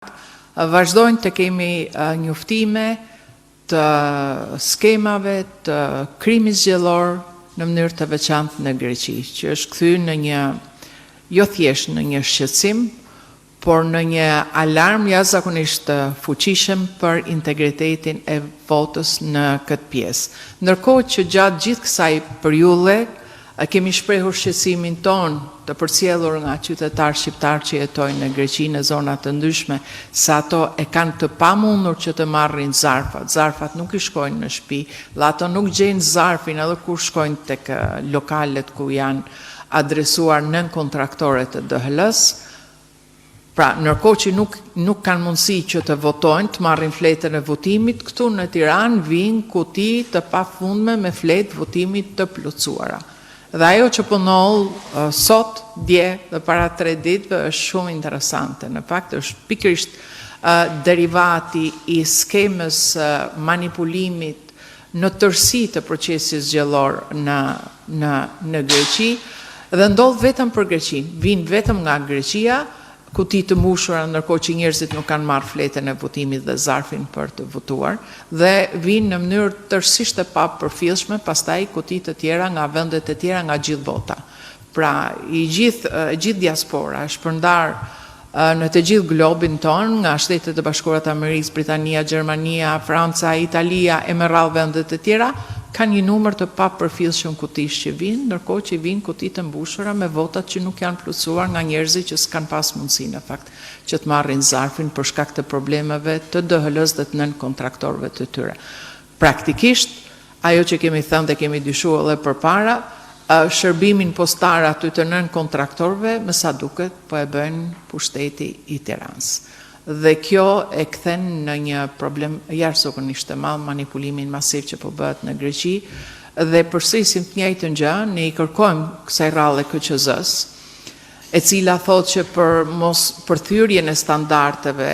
Vazhdojnë të kemi njoftime të skemave të krimit zgjedhor në mënyrë të veçantë në Greqi, që është kthyer në një jo thjesht në një shqetësim, por në një alarm jashtëzakonisht të fuqishëm për integritetin e votës në këtë pjesë. Ndërkohë që gjatë gjithë kësaj periudhe kemi shprehur shqetësimin ton të përcjellur nga qytetarë shqiptarë që jetojnë në Greqi në zona të ndryshme, se ato e kanë të pamundur që të marrin zarfat. Zarfat nuk i shkojnë në shtëpi, dhe ato nuk gjejnë zarfin edhe kur shkojnë tek lokalet ku janë adresuar nën kontraktorët të DHL-s. Pra, ndërkohë që nuk kanë mundësi që të votojnë, të marrin fletën e votimit, këtu në Tiranë vinë kuti të pafundme me fletë votimit të plotësuara. Dhe ajo që po ndodh sot, dje dhe para 3 ditëve është shumë interesante. Në fakt është pikërisht derivati i skemës manipulimit në tërësi të procesit zgjedhor në Greqi, dhe ndodh vetëm për Greqinë, vinë vetëm nga Greqia, kuti të mbushura ndërkohë që njerëzit nuk kanë marrë fletën e votimit dhe zarfin për të votuar, dhe vinë në mënyrë tërësisht e papërfillshme pastaj kuti të tjera nga vendet e tjera nga gjithë bota. Pra, gjithë diaspora është përndar në të gjithë globin ton, nga Shtetet e Bashkuara të Amerikës, Britania, Gjermania, Franca, Italia e me radhë vendet e tjera, kanë një numër të papërfillshëm kutish që vinë, ndërkohë që vinë kuti të mbushura me votat që nuk janë plotësuar nga njerëzit që s'kan pas mundësi në fakt që të marrin zarfin për shkak të problemeve të DHL-s dhe të nën kontraktorëve të tyre. Praktikisht, ajo që kemi thënë dhe kemi dyshuar edhe përpara, shërbimin postar aty të nën kontraktorëve, me sa duket, po e bëjnë pushteti i Tiranës. Dhe kjo e kthen në një problem jashtëzakonisht të madh, manipulimin masiv që po bëhet në Greqi, dhe përsërisim të njëjtën gjë, ne i kërkojmë kësaj rradhe KQZ-s, e cila thotë që për përthyrjen e standardeve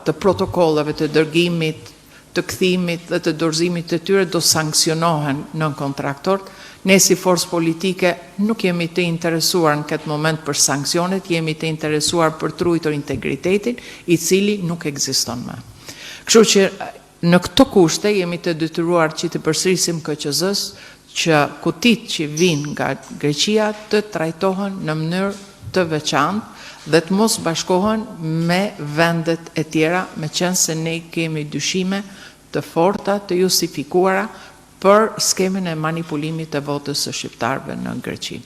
të protokolleve të dërgimit, të kthimit dhe të dorëzimit të tyre do sankcionohen nën kontraktorët. Ne si forcë politike nuk jemi të interesuar në këtë moment për sankcionet, jemi të interesuar për të ruajtur integritetin, i cili nuk ekziston më. Kështu që në këto kushte jemi të detyruar që të përsërisim KQZ-s që kutit që vinë nga Greqia të trajtohen në mënyrë të veçantë dhe të mos bashkohen me vendet e tjera, me qenë se ne kemi dyshime të forta, të justifikuara për skemën e manipulimit të votës së shqiptarëve në Greqi.